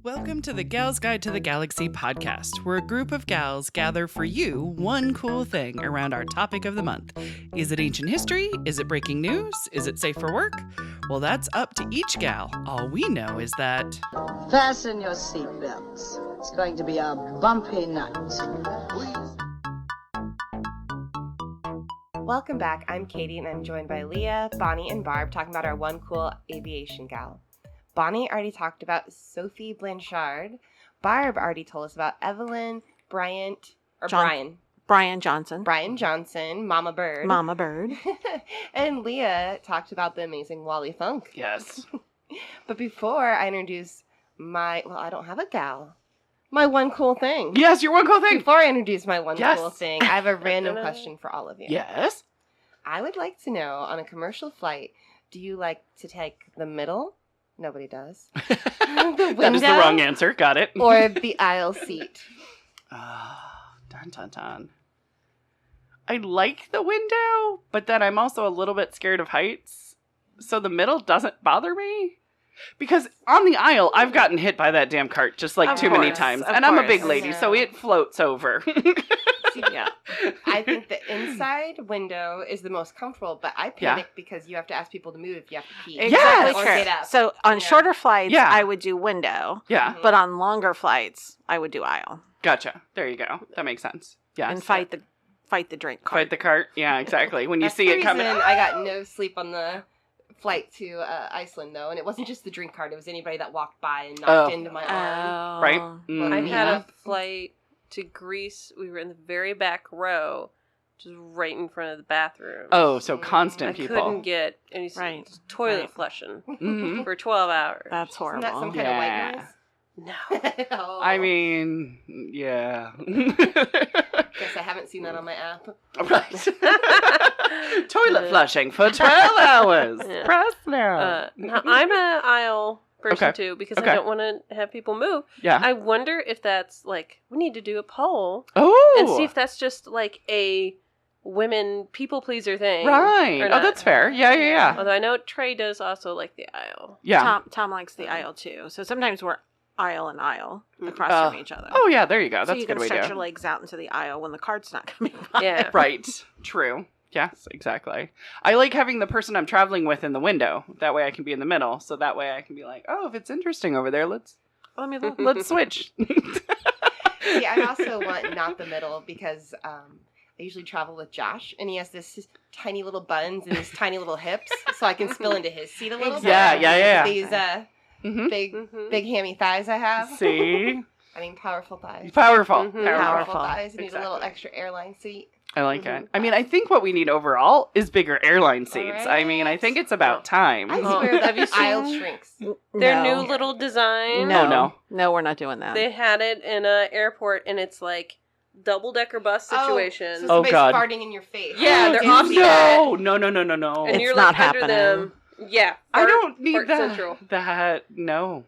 Welcome to the Gals Guide to the Galaxy podcast, where a group of gals gather for you one cool thing around our topic of the month. Is it ancient history? Is it breaking news? Is it safe for work? Well, that's up to each gal. All we know is that... Fasten your seatbelts. It's going to be a bumpy night. Welcome back. I'm Katie, and I'm joined by Leah, Bonnie, and Barb talking about our one cool aviation gal. Bonnie already talked about Sophie Blanchard. Barb already told us about Evelyn Brian Johnson, Mama Bird. Mama Bird. And Leah talked about the amazing Wally Funk. Yes. But before I introduce I don't have a gal. My one cool thing. Yes, your one cool thing. Before I introduce my one cool thing, I have a random question for all of you. Yes. I would like to know, on a commercial flight, do you like to take the middle? Nobody does. The window, that is the wrong answer. Got it. Or the aisle seat. Dun, dun, dun. I like the window, but then I'm also a little bit scared of heights. So the middle doesn't bother me. Because on the aisle, I've gotten hit by that damn cart just like too many times. And I'm a big lady, so it floats over. Yeah. I think the inside window is the most comfortable, but I panic because you have to ask people to move if you have to pee. Exactly or true. get up. So on shorter flights, I would do window. Yeah. But on longer flights, I would do aisle. Gotcha. There you go. That makes sense. Yeah. And fight the drink cart. Fight the cart. Yeah, exactly. When you see it coming. I got no sleep on the flight to Iceland, though, and it wasn't just the drink cart. It was anybody that walked by and knocked into my arm. Right? Mm-hmm. I had a flight to Greece. We were in the very back row, just right in front of the bathroom. Oh, so constant people. I couldn't get any toilet flushing for 12 hours. That's horrible. Isn't that some kind of white noise? No. Oh. I mean, yeah. Guess I haven't seen that on my app. Right. Toilet flushing for 12 hours. Yeah. Press now. Now, I'm an aisle person too, because I don't want to have people move. Yeah. I wonder if that's like, we need to do a poll and see if that's just like a women people pleaser thing. Right. Oh, that's fair. Yeah. Although I know Trey does also like the aisle. Yeah. Tom likes the aisle too. So sometimes we're aisle and aisle across from each other. Oh, yeah. There you go. So That's you a good way can to stretch do. your legs out into the aisle when the cart's not coming by. Yeah. Right. True. Yes, exactly. I like having the person I'm traveling with in the window. That way I can be in the middle. So that way I can be like, oh, if it's interesting over there, let's switch. See, I also want not the middle because I usually travel with Josh, and he has this tiny little buns and these tiny little hips, so I can spill into his seat a little bit. Yeah. These big hammy thighs I have. See? I mean, powerful thighs. Powerful Thighs. You need a little extra airline seat. I like it. I mean, I think what we need overall is bigger airline seats. Right. I mean, I think it's about time. I swear Have you the aisle seen shrinks. their new little design? No. No, we're not doing that. They had it in an airport, and it's like double-decker bus situation. So somebody's God. farting in your face. Yeah, they're off No. And It's you're not like under happening. them. Yeah. I don't need Fart that. Central. No.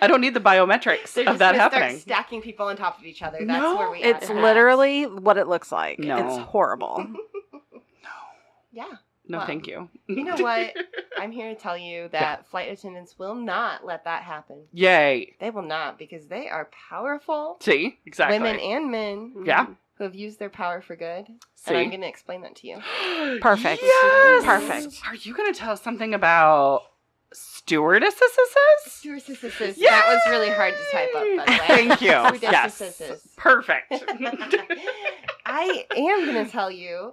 I don't need the biometrics They're of just that gonna happening. start stacking people on top of each other. That's No, where we It's at. literally what it looks like. No. It's horrible. Yeah. No, Well, thank you. You know what? I'm here to tell you that flight attendants will not let that happen. Yay. They will not, because they are powerful See? Exactly. women and men Yeah. who have used their power for good. See? And I'm going to explain that to you. Perfect. Yes! Perfect. Are you going to tell us something about stewardesses? Stewardesses. Yay! That was really hard to type up, by the way. Thank you. Yes. Stewardesses. Perfect. I am going to tell you,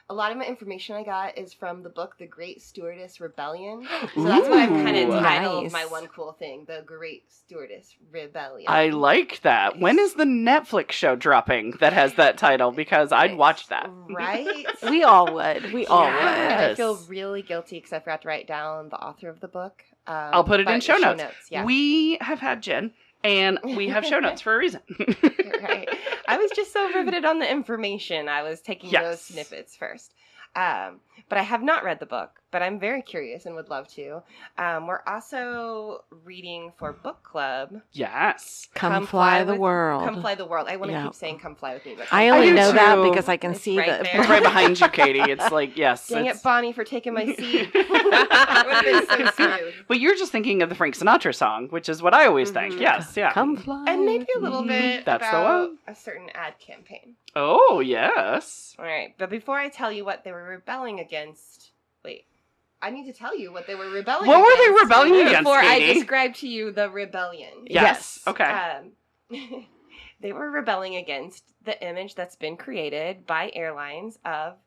a lot of my information I got is from the book, The Great Stewardess Rebellion. So that's what I've kind of Ooh. titled Nice. my one cool thing, The Great Stewardess Rebellion. I like that. When is the Netflix show dropping that has that title? Because I'd watch that. Right? We all would. We all And would. I Yes. feel really guilty because I forgot to write down the author of the book. I'll put it in but show notes. Yeah. We have had Jen, and we have show notes for a reason. Right. I was just so riveted on the information. I was taking those snippets first. But I have not read the book. but I'm very curious and would love to. We're also reading for book club. Yes. Come Fly the World. Come Fly the World. I want to keep saying come fly with me. But I only know that too. because I can see right the... there. It's right behind you, Katie. It's like, yes. Dang it, Bonnie, for taking my seat. That would have been so smooth. But you're just thinking of the Frank Sinatra song, which is what I always think. Yes, yeah. Come Fly. And maybe a little bit That's the about one. a certain ad campaign. Oh, yes. All right, but before I tell you what they were rebelling against, I need to tell you what they were rebelling What against. were they rebelling against, Before I Katie? describe to you the rebellion. Yes. Okay. They were rebelling against the image that's been created by airlines of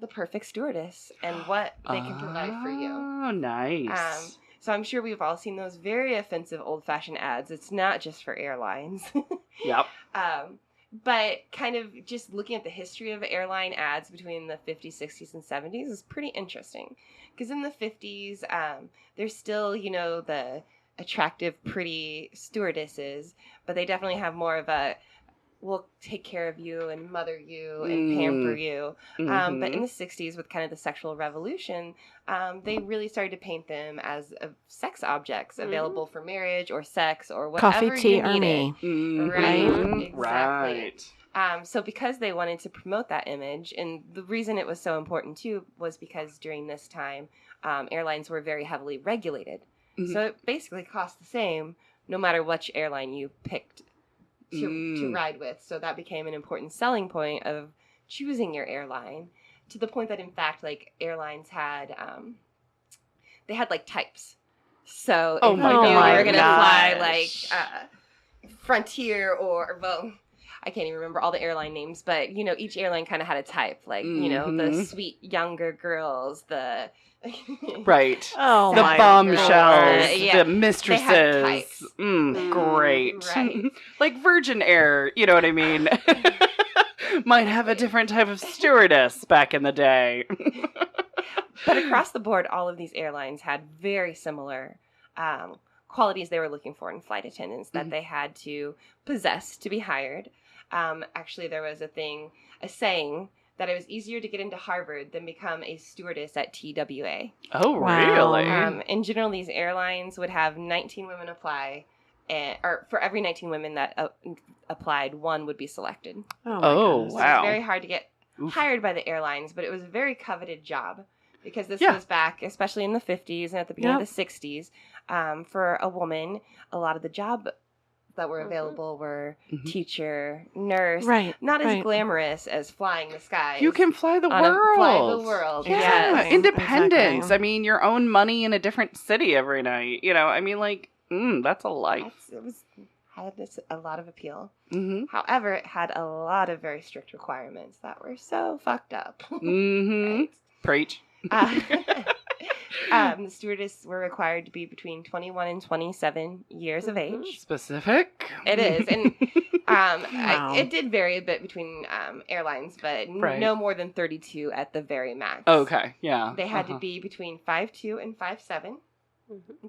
the perfect stewardess and what they can provide for you. Oh, nice. So I'm sure we've all seen those very offensive old-fashioned ads. It's not just for airlines. Yep. But kind of just looking at the history of airline ads between the 50s, 60s, and 70s is pretty interesting. Because in the 50s, there's still, the attractive, pretty stewardesses, but they definitely have more of a, we'll take care of you and mother you and pamper you. But in the 60s, with kind of the sexual revolution, they really started to paint them as sex objects available for marriage or sex or whatever Coffee, tea, you or needed. me. Right? Exactly. Right. So because they wanted to promote that image, and the reason it was so important too was because during this time, airlines were very heavily regulated. So it basically cost the same no matter which airline you picked to ride with. So that became an important selling point of choosing your airline, to the point that in fact, airlines had they had types. So if you were gonna fly Frontier or I can't even remember all the airline names, but each airline kind of had a type, the sweet younger girls, the right. Oh, the my bombshells, yeah. the mistresses. They had types. Great. Right. Like Virgin Air, you know what I mean? Might have a different type of stewardess back in the day. But across the board, all of these airlines had very similar qualities they were looking for in flight attendants that they had to possess to be hired. Actually, there was a saying that it was easier to get into Harvard than become a stewardess at TWA. Oh, Wow. really? In general, these airlines would have 19 women apply, or for every 19 women that applied, one would be selected. Oh, So wow. it was very hard to get hired by the airlines, but it was a very coveted job because this was back, especially in the 50s and at the beginning of the 60s. For a woman, a lot of the jobs that were available were teacher, nurse, not as glamorous as flying the skies. You can fly the world. Fly the world. Yeah, Yes. independence. Exactly. I mean, your own money in a different city every night. I mean, that's a life. Had a lot of appeal. Mm-hmm. However, it had a lot of very strict requirements that were so fucked up. Mm-hmm. Right? Preach. The stewardess were required to be between 21 and 27 years of age. Specific. It is, and Wow. it did vary a bit between airlines, but no more than 32 at the very max. Okay, yeah. They had to be between 5'2" and 5'7".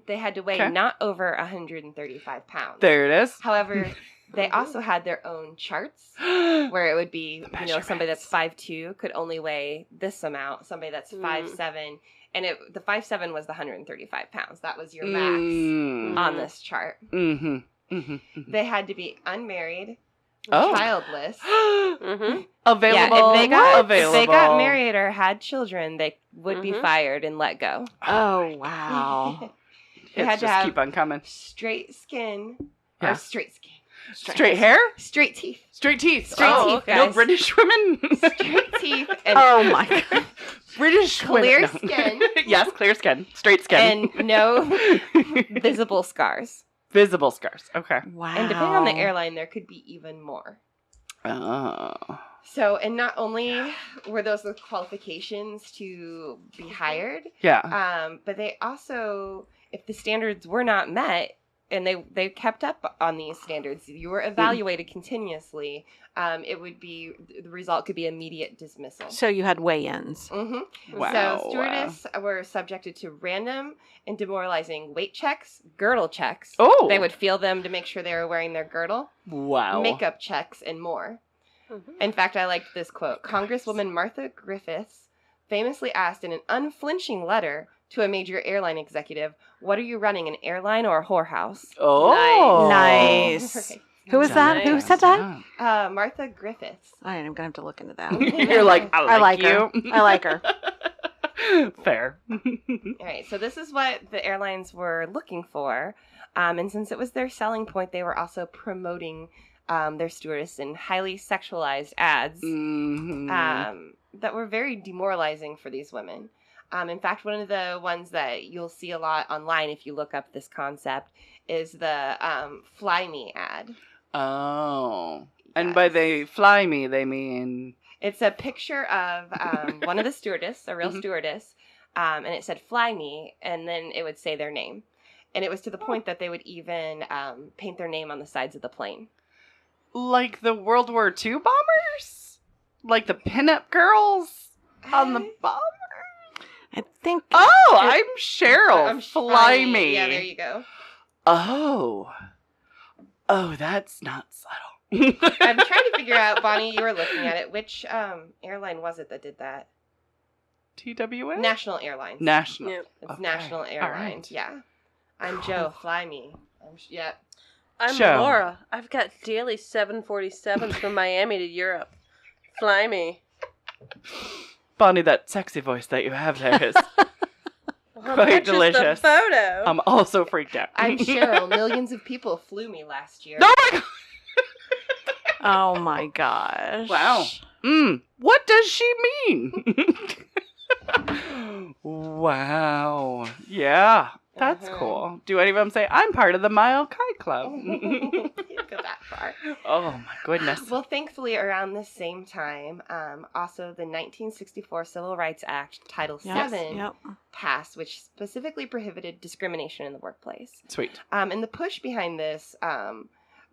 They had to weigh not over 135 pounds. There it is. However, they also had their own charts where it would be, somebody that's 5'2" could only weigh this amount. Somebody that's 5'7", and the 5'7" was the 135 pounds. That was your max on this chart. Mm-hmm. Mm-hmm. They had to be unmarried, Oh. childless. Available. Yeah, if available. they got married or had children, they would be fired and let go. Oh, wow. They Hits had to just have keep on coming. straight skin Yeah. or straight skin. Straight hair? Straight teeth. Straight teeth. Straight teeth, No guys. British women? Straight teeth. And Oh, my God. British clear women. skin. Yes, clear skin. Straight skin. And no visible scars. Visible scars. Okay. Wow. And depending on the airline, there could be even more. Oh. So, and not only were those the qualifications to be hired, Yeah. but they also, if the standards were not met, and they kept up on these standards, you were evaluated continuously, the result could be immediate dismissal. So you had weigh-ins. Mm-hmm. Wow. So stewardess were subjected to random and demoralizing weight checks, girdle checks. Oh. They would feel them to make sure they were wearing their girdle. Wow. Makeup checks, and more. In fact, I liked this quote. Congresswoman Martha Griffiths famously asked in an unflinching letter to a major airline executive, "What are you running, an airline or a whorehouse?" Oh. Nice. Who was that? Who said that? Martha Griffiths. I am gonna have to look into that. You're like, I like you. Her. I like her. Fair. All right, so this is what the airlines were looking for. And since it was their selling point, they were also promoting their stewardess in highly sexualized ads that were very demoralizing for these women. In fact, one of the ones that you'll see a lot online if you look up this concept is the Fly Me ad. Oh. And by they fly me, they mean... It's a picture of one of the stewardess, a real stewardess, and it said "Fly Me," and then it would say their name. And it was to the point that they would even paint their name on the sides of the plane. Like the World War II bombers? Like the pinup girls on the bomber? I think. Oh, I'm Cheryl. Fly me. Yeah, there you go. Oh, that's not subtle. I'm trying to figure out, Bonnie, you were looking at it. Which airline was it that did that? TWA? National Airlines. National. Yep. It's Okay. National Airlines. Right. Yeah. I'm Joe. Fly me. Yeah. I'm Show. Laura. I've got daily 747s from Miami to Europe. Fly me. Bonnie, that sexy voice that you have there is Well, quite that's delicious. just a photo. I'm also freaked out. I'm Cheryl. Millions of people flew me last year. Oh my god! Oh my gosh. Wow. What does she mean? Wow. Yeah, that's cool. Do any of them say, I'm part of the Mile Kai Club? You didn't go that far. Oh my goodness. Well, thankfully, around the same time, also the 1964 Civil Rights Act, Title VII, Yep. passed, which specifically prohibited discrimination in the workplace. Sweet. And the push behind this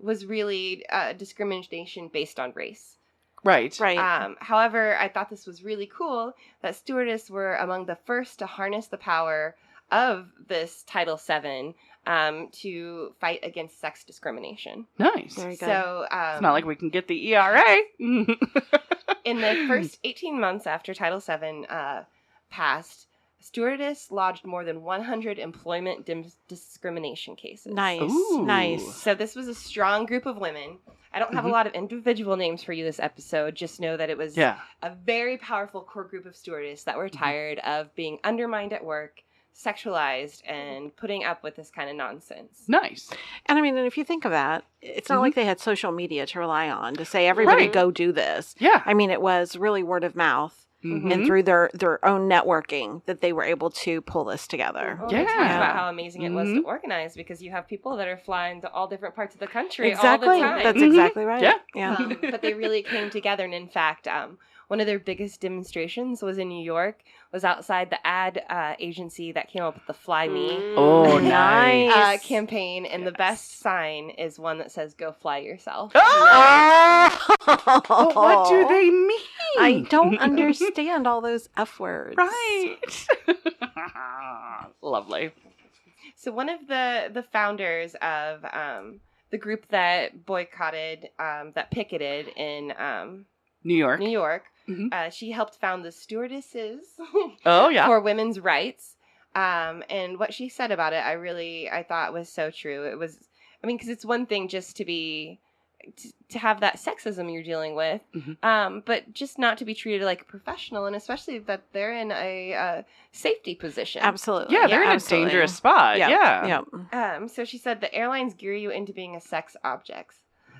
was really discrimination based on race. Right. Right. However, I thought this was really cool that stewardesses were among the first to harness the power of this Title VII to fight against sex discrimination. Nice. Very good. So It's not like we can get the ERA. in the first 18 months after Title VII passed, stewardess lodged more than 100 employment discrimination cases. Nice. Ooh. Nice. So this was a strong group of women. I don't have a lot of individual names for you this episode. Just know that it was Yeah. a very powerful core group of stewardesses that were tired of being undermined at work, sexualized, and putting up with this kind of nonsense. Nice. And I mean, and if you think of that, it's not like they had social media to rely on to say, everybody Right. go do this. Yeah. I mean, it was really word of mouth and through their own networking that they were able to pull this together. Well, they talked Yeah. about how amazing it was to organize because you have people that are flying to all different parts of the country Exactly. all the time. That's exactly right. Yeah. Yeah. But they really came together, and in fact, one of their biggest demonstrations was in New York, was outside the ad agency that came up with the Fly Me Oh, nice. campaign, and the best sign is one that says, "Go fly yourself." But what do they mean? I don't understand all those F words. Right. Lovely. So one of the founders of the group that boycotted, that picketed in New York. New York, Mhm. she helped found the Stewardesses Oh, yeah. for women's rights. And what she said about it, I thought was so true. It was, I mean, because it's one thing just to have that sexism you're dealing with, but just not to be treated like a professional, and especially that they're in a safety position. Absolutely. Yeah, they're in absolutely. a dangerous spot. Yeah. So she said the airlines gear you into being a sex object.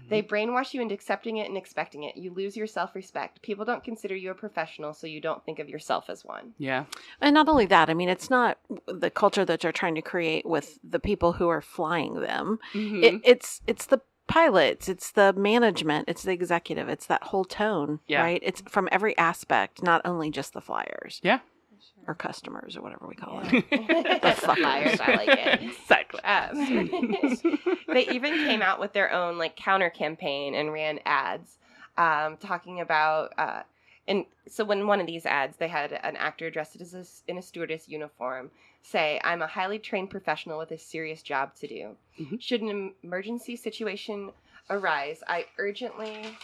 They brainwash you into accepting it and expecting it. You lose your self-respect. People don't consider you a professional, so you don't think of yourself as one. Yeah. And not only that, I mean, it's not the culture that they're trying to create with the people who are flying them. It's the pilots, it's the management, it's the executive, it's that whole tone, right? It's from every aspect, not only just the flyers. Yeah. Or customers, or whatever we call it. The flyers, I like it. Exactly. They even came out with their own counter campaign and ran ads talking about and so when one of these ads, they had an actor dressed as in a stewardess uniform say, "I'm a highly trained professional with a serious job to do. Should an emergency situation arise, I urgently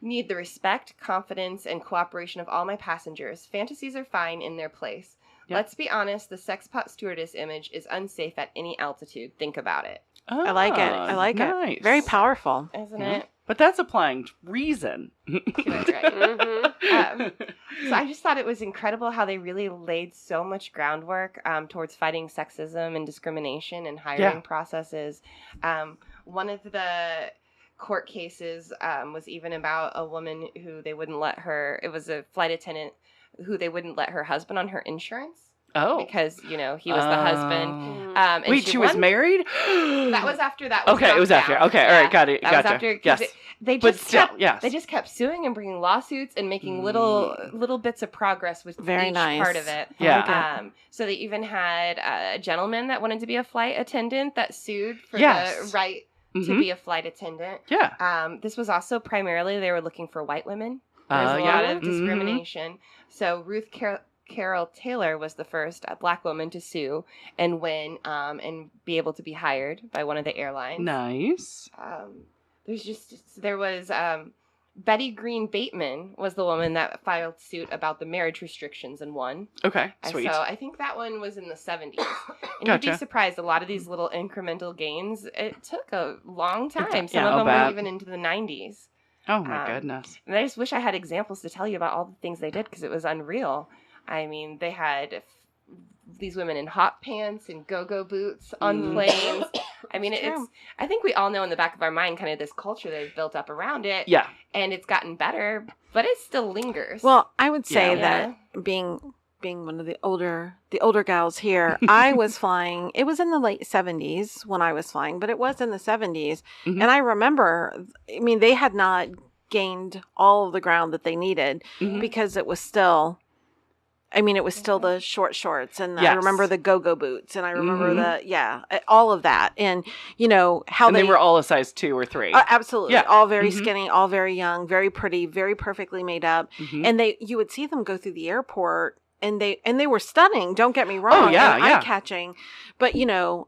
Need the respect, confidence, and cooperation of all my passengers. Fantasies are fine in their place. Yep. Let's be honest, the sexpot stewardess image is unsafe at any altitude. Think about it. Oh, I like it. Nice. Very powerful. Isn't Yeah. it? But that's applying reason. Right. Mhm. So I just thought it was incredible how they really laid so much groundwork towards fighting sexism and discrimination and hiring processes. One of the court cases was even about a woman who they wouldn't let her, it was a flight attendant who they wouldn't let her husband on her insurance. Oh. Because, he was the husband. And Wait, she was married? That was after that. Okay, it was after. down. Okay, all right, got it. That Gotcha. was after. Yes. They But just still, kept, yes. They just kept suing and bringing lawsuits and making little bits of progress with Very each nice. part of it. Yeah. So they even had a gentleman that wanted to be a flight attendant that sued for Yes. the right to be a flight attendant. Yeah. This was also primarily they were looking for white women. There's a lot of discrimination. So Ruth Carol Taylor was the first black woman to sue and win and be able to be hired by one of the airlines. Nice. There was Betty Green Bateman was the woman that filed suit about the marriage restrictions and won. Okay, sweet. So I think that one was in the 70s. And Gotcha. you'd be surprised, a lot of these little incremental gains, it took a long time. Some Yeah, of I'll them bet. were even into the 90s. Oh, my goodness. And I just wish I had examples to tell you about all the things they did because it was unreal. I mean, they had these women in hot pants and go-go boots on planes. I mean, I think we all know in the back of our mind kind of this culture they've built up around it. Yeah. And it's gotten better, but it still lingers. Well, I would say Yeah. that being one of the older gals here, I was flying. It was in the late 70s when I was flying, but it was in the 70s. Mhm. And I remember, I mean, they had not gained all of the ground that they needed Mhm. because it was still, I mean, it was still the short shorts, and I Yes. remember the go-go boots, and I remember all of that, and how And they were all a size 2 or 3. absolutely, Yeah. all very Mhm. skinny, all very young, very pretty, very perfectly made up, Mhm. and you would see them go through the airport, and they were stunning. Don't get me wrong, yeah, and yeah. eye-catching, but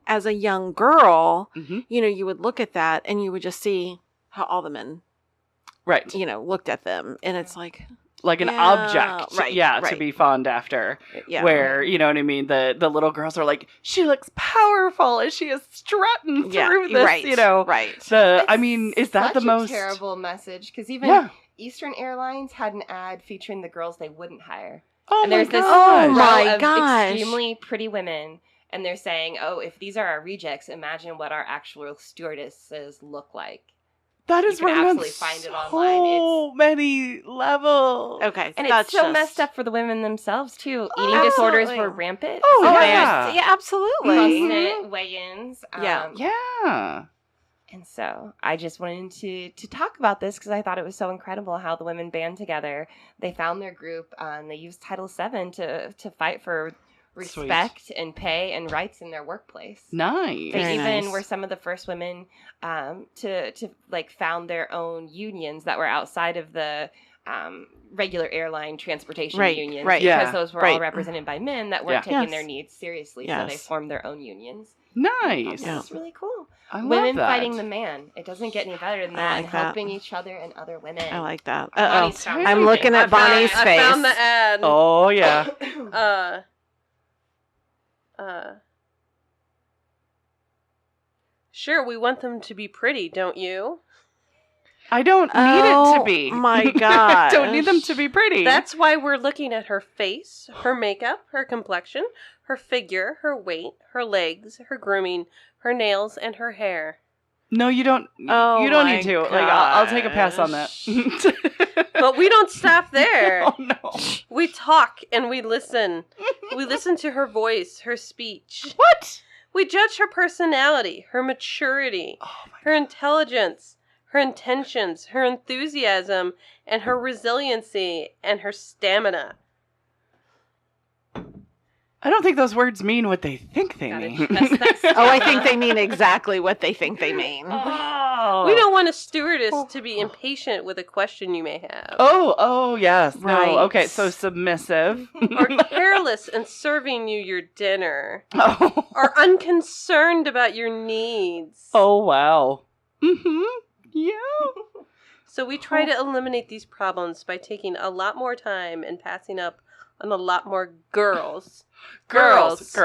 as a young girl, Mhm. you would look at that, and you would just see how all the men, Right. looked at them, and it's like. Like an Yeah, object, right, to right. be fond after. Yeah. Where, you know what I mean? The little girls are like, she looks powerful as she is strutting through this, right, right. Is that the most... a terrible message? Because even Yeah. Eastern Airlines had an ad featuring the girls they wouldn't hire. Oh, And my there's this gosh. Oh, my row of gosh. extremely pretty women, and they're saying, "Oh, if these are our rejects, imagine what our actual stewardesses look like." That is You can right on absolutely find it so online. many levels. Okay, And that's it's so just- messed up for the women themselves too. Oh, Eating disorders absolutely. were rampant. Oh, So yeah. there's yeah, absolutely. constant weigh-ins. Yeah. Yeah. And so I just wanted to talk about this because I thought it was so incredible how the women band together. They found their group and they used Title VII to fight for respect and pay and rights in their workplace. Nice. They Very even nice. were some of the first women to found their own unions that were outside of the regular airline transportation Right, unions, right. because Yeah, those were right. all represented by men that weren't Yeah. taking Yes. their needs seriously, so they Yes. formed their own unions. Nice. Yeah. It's really cool. I love Women that. fighting the man. It doesn't get any better than I that. like And that. helping each other and other women. I like that. Bonnie's found I'm something. looking at Bonnie's I face. found the ad. Oh, yeah. Sure, we want them to be pretty, don't you? I don't need it to be. My I gosh. don't need them to be pretty. That's why we're looking at her face, her makeup, her complexion, her figure, her weight, her legs, her grooming, her nails, and her hair. No, you don't. Oh, you don't my need to. Like, I'll take a pass on that. But we don't stop there. Oh no! We talk and we listen. We listen to her voice, her speech. What? We judge her personality, her maturity, her intelligence, her intentions, her enthusiasm, and her resiliency and her stamina. I don't think those words mean what they think they Gotta mean. test that Oh, I think they mean exactly what they think they mean. Oh. We don't want a stewardess to be impatient with a question you may have. Oh, yes. Right. No. Okay, so submissive. Or careless in serving you your dinner. Oh. Or unconcerned about your needs. Oh, wow. Mm-hmm. Yeah. So we try to eliminate these problems by taking a lot more time and passing up on a lot more girls. Girls.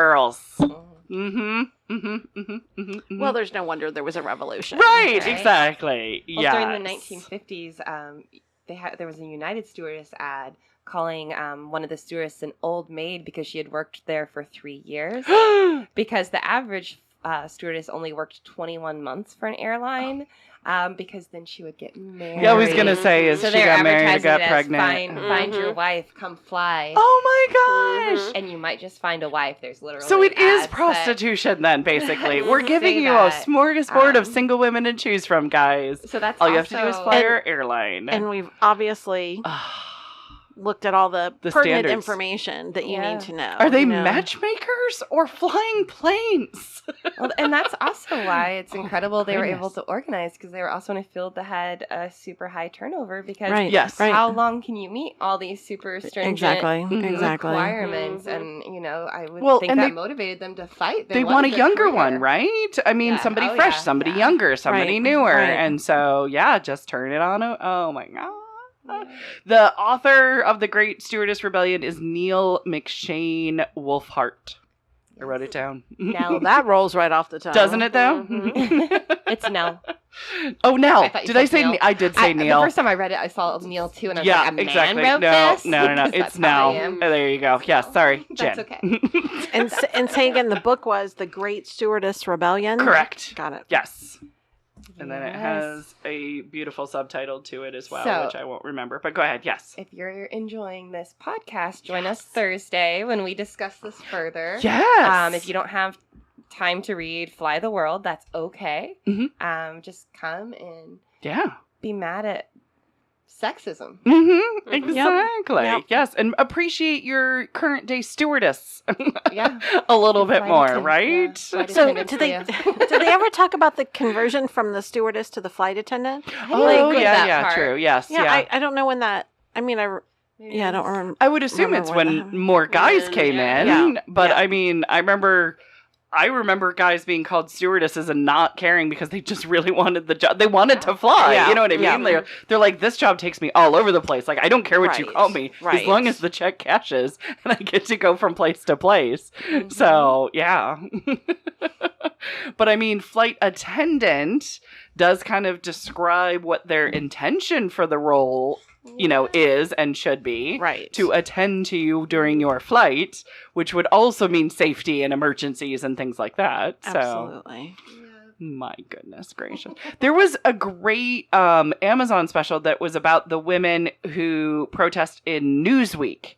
Well, there's no wonder there was a revolution. Right, exactly. Well, Yes. during the 1950s, there was a United Stewardess ad calling one of the stewardess an old maid because she had worked there for 3 years. Because the average stewardess only worked 21 months for an airline. Because then she would get married. Yeah, I was going to say, is so she got married or got pregnant? Find your wife, come fly. Oh my gosh. And you might just find a wife. There's literally So it is ads prostitution then, basically. We're giving say you that. a smorgasbord of single women to choose from, guys. So that's all you have to do is also- fly our airline. And we've obviously looked at all the pertinent standards. information that you need to know. Are they you know? matchmakers or flying planes? Well, and that's also why it's incredible they were goodness. able to organize, because they were also in a field that had a super high turnover. Because Right. Yes. Right. how long can you meet all these super stringent Exactly. requirements? And I would Well, think and that they- motivated them to fight. They want a wanted younger career. one, right? I mean, Yeah. somebody Oh, fresh, yeah. somebody Yeah. younger, somebody Right. newer. Right. And so, yeah, just turn it on. Oh, my God. The author of The Great Stewardess Rebellion is Nell McShane Wulfhart. I wrote it down. Nell. Well, that rolls right off the tongue. Doesn't it, though? It's Nell. Oh, Nell. I thought you Did I said say Neil. I did say Neil. The first time I read it, I saw Neil too, and I was Yeah, like, a man exactly. wrote No. this? It's That's Nell. how I am. Oh, there you go. Yes, sorry, That's Jen. okay. And say again, the book was The Great Stewardess Rebellion? Correct. Got it. Yes. And then it Yes. has a beautiful subtitle to it as well, So- which I won't remember. But go ahead. Yes. If you're enjoying this podcast, join us Thursday when we discuss this further. Yes. If you don't have time to read Fly the World, that's okay. Just come and Yeah. be mad at sexism. Mm-hmm. Exactly. Yep. Yes. And appreciate your current day stewardess Yeah. a little bit Flight more, attendant, right? yeah. Flight So attendant do for they you. do they ever talk about the conversion from the stewardess to the flight attendant? Oh, Like, yeah, that yeah, part. true. Yes. Yeah, Yeah. I don't know when that. I mean, I don't remember. I would assume remember it's when when that happened. more guys When- came in. Yeah. But Yeah. I mean, I remember guys being called stewardesses and not caring because they just really wanted the job. They wanted to fly. Yeah. You know what I mean? Yeah. They're like, this job takes me all over the place. Like, I don't care what you Right. call me as Right. long as the check cashes and I get to go from place to place. So, yeah. But I mean, flight attendant does kind of describe what their intention for the role, is and should be. Right. To attend to you during your flight, which would also mean safety and emergencies and things like that. So, Absolutely. my goodness gracious. There was a great Amazon special that was about the women who protest in Newsweek.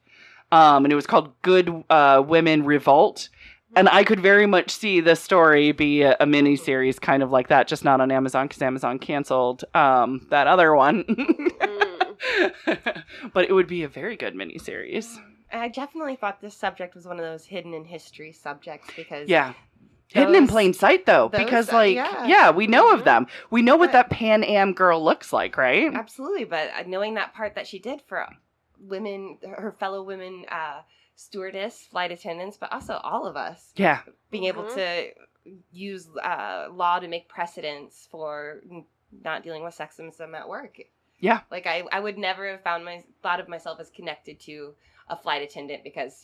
And it was called Good Women Revolt. And I could very much see this story be a mini-series kind of like that, just not on Amazon because Amazon canceled that other one. But it would be a very good miniseries. I definitely thought this subject was one of those hidden in history subjects because Yeah. Hidden in those- plain sight, though, those- because, yeah. we know of Mhm. them. We know what But- that Pan Am girl looks like, right? Absolutely, but knowing that part that she did for women, her fellow women stewardess, flight attendants, but also all of us, Yeah. being able to use law to make precedents for not dealing with sexism at work. Yeah. Like I would never have thought of myself as connected to a flight attendant because,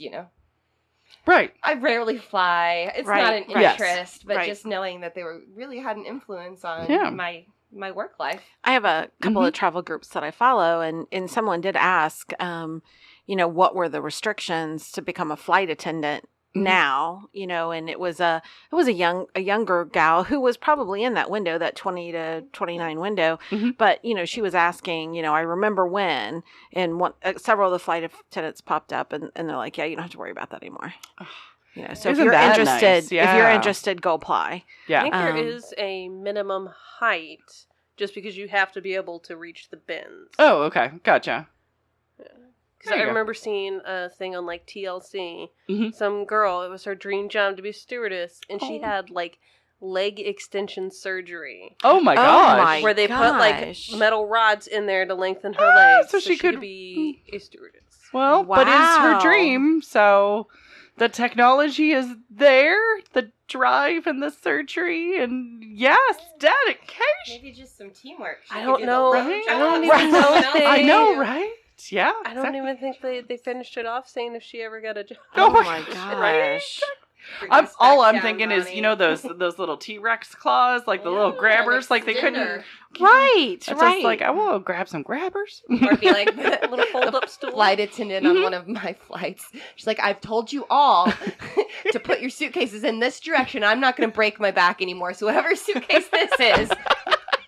Right. I rarely fly. It's Right, not an right. interest, but Right. just knowing that they really had an influence on Yeah. my work life. I have a couple of travel groups that I follow, and someone did ask, what were the restrictions to become a flight attendant now? And it was a younger gal who was probably in that window, that 20 to 29 window, Mhm. but she was asking, I remember when, and several of the flight attendants popped up, and they're like, yeah, you don't have to worry about that anymore. So if Isn't you're that interested, nice? if you're Yeah. interested, go apply. I Yeah. think there Um, is a minimum height just because you have to be able to reach the bins. Oh, okay. Gotcha. Because There I you go. remember seeing a thing on like TLC. Mhm. Some girl, it was her dream job to be a stewardess, and she Oh. had like leg extension surgery Oh, my gosh. my where they put like gosh. metal rods in there to lengthen her Ah, legs so she could- be a stewardess. Well, but it's her Wow. dream, so The technology is there, the drive and the surgery, and yes, dedication. Maybe just some teamwork. She I could don't do the know. road I job. don't even know if they- I know, right? Yeah. I don't even think they finished it off saying if she ever got a job. Oh my my Right? gosh. Bring us All back I'm down, thinking is, Bonnie. you know, those little T-Rex claws, like the little grabbers, like they couldn't. Extender. Right, It's right. just like, I will grab some grabbers. Or be like the Little fold-up stool. flight attendant on one of my flights. She's like, I've told you all to put your suitcases in this direction. I'm not going to break my back anymore. So whatever suitcase this is,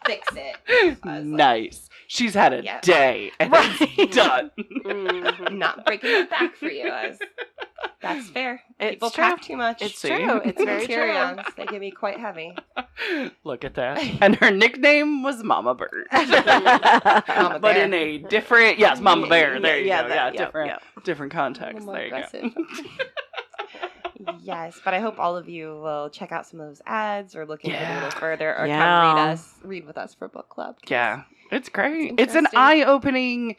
fix it. I was like, Nice. She's had a Yeah. day and it's done. Mhm. not breaking my back for you. That's fair. It's People true. pack too much. It's See? true. It's very true. Carry-ons. They get me quite heavy. Look at that. And her nickname was Mama Bird. Mama But Bear. in a different, yes, Mama Bear. There you go. that- Yeah, different A context. little more There you go. aggressive. Yes, but I hope all of you will check out some of those ads or look into it a Yeah. little further or Yeah. come read with us for book club. 'cause Yeah, it's great. It's It's an interesting. eye-opening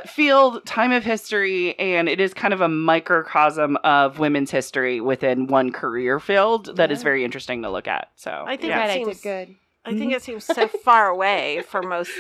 field, time of history, and it is kind of a microcosm of women's history within one career field that is Yeah. very interesting to look at. So I think yeah. Right, I seems- did good. I think it seems so far away for most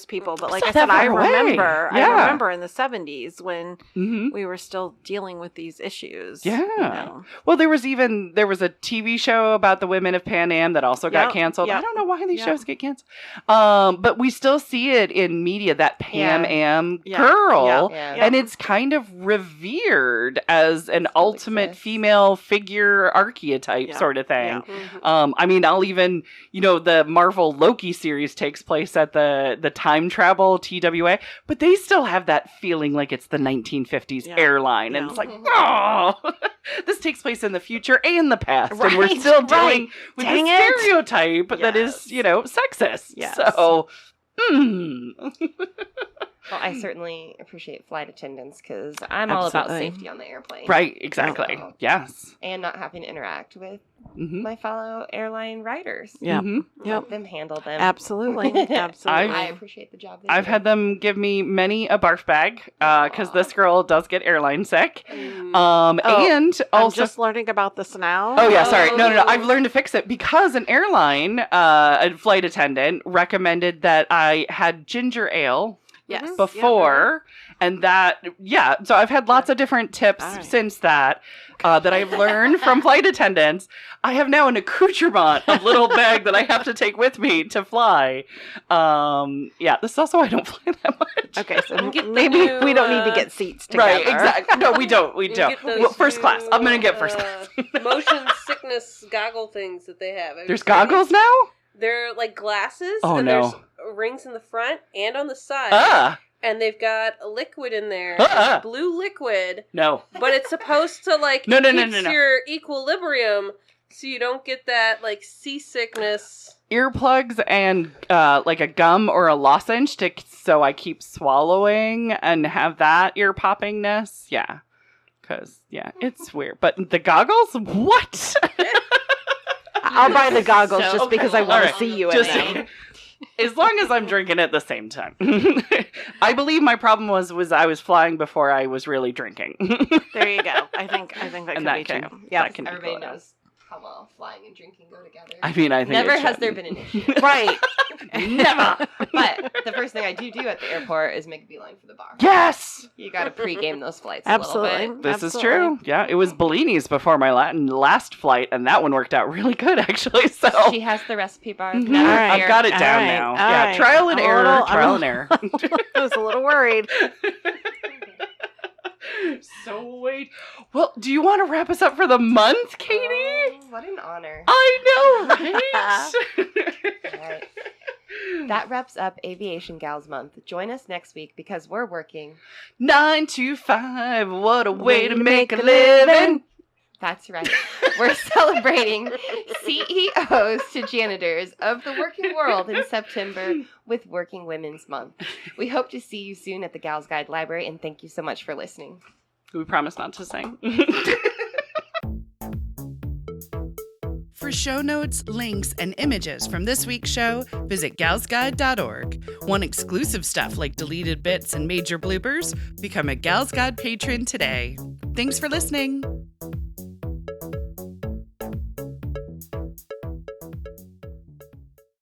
people. But like It's I not said, that I far away. remember. Yeah. I remember in the 70s when Mhm. we were still dealing with these issues. Yeah. you know. Well, there was a TV show about the women of Pan Am that also got Yep, canceled. yep. I don't know why these Yep. shows get canceled. But we still see it in media, that Pan Yeah. Am Yeah, girl. yeah. And it's kind of revered as an Still ultimate exists. female figure archetype Yeah, sort of thing. yeah. I mean, I'll even, the Marvel Loki series takes place at the time travel TWA, but they still have that feeling like it's the 1950s Yeah. airline. And Yeah. it's like, oh, this takes place in the future and the past. And we're Right, still right. dealing with Dang a it. stereotype that is, Yes. sexist. Yes. So, Well, I certainly appreciate flight attendants because I'm all about Absolutely. safety on the airplane. right, exactly. So- Yes. And not having to interact with Hmm. my fellow airline riders. Yeah. Mhm. Yep. Let them handle them. Absolutely. Absolutely. I appreciate the job they I've do. had them give me many a barf bag because this girl does get airline sick. Mm. And I'm also, just learning about this now. oh yeah, sorry, no. Oh. I've learned to fix it because an airline, a flight attendant recommended that I had ginger ale Yes. before, and that so I've had lots of different tips All right. since that I've learned from flight attendants. I have now an accoutrement, a little bag that I have to take with me to fly. This is also why I don't fly that much. Okay, so Get the maybe new, we don't need to get seats together. Right, exactly. No, we don't. We You don't. get those Well, first class. new, I'm gonna get first class. Motion sickness goggle things that they have. Have you There's seen these? goggles now? They're like glasses. Oh, and no. There's rings in the front and on the side. And they've got a liquid in there. Ah. It's blue liquid. No. But it's supposed to No, keeps your equilibrium so you don't get that seasickness. Earplugs and like a gum or a lozenge so I keep swallowing and have that ear poppingness. Yeah. Because, it's weird. But the goggles? What? I'll buy the goggles So just because I cool. want to Alright, see you in just- them. As long as I'm drinking at the same time. I believe my problem was I was flying before I was really drinking. There you go. I think that And could that be can- true. Yeah. that can be Everybody cool. knows how well flying and drinking go together. I mean, I think Never it has should. there been an issue. Right. Never. But the first thing I do at the airport is make a beeline for the bar. Yes. You got to pregame those flights Absolutely. a little bit. This is Absolutely. true. Yeah, it was Bellini's before my last flight, and that one worked out really good, actually. So She has the recipe bar. Mhm. Never All right. I've fear. got it All down right. now. All Yeah, right. trial and I'm a error, little- trial and error. I was a little worried. So wait. Well, do you want to wrap us up for the month, Katie? Oh, what an honor. I know, right? All right. That wraps up Aviation Gals Month. Join us next week because we're working. 9 to 5. What a way to make a living. That's right. We're celebrating CEOs to janitors of the working world in September with Working Women's Month. We hope to see you soon at the Gals Guide Library, and thank you so much for listening. We promise not to sing. For show notes, links, and images from this week's show, visit galsguide.org. Want exclusive stuff like deleted bits and major bloopers? Become a Gals Guide patron today. Thanks for listening.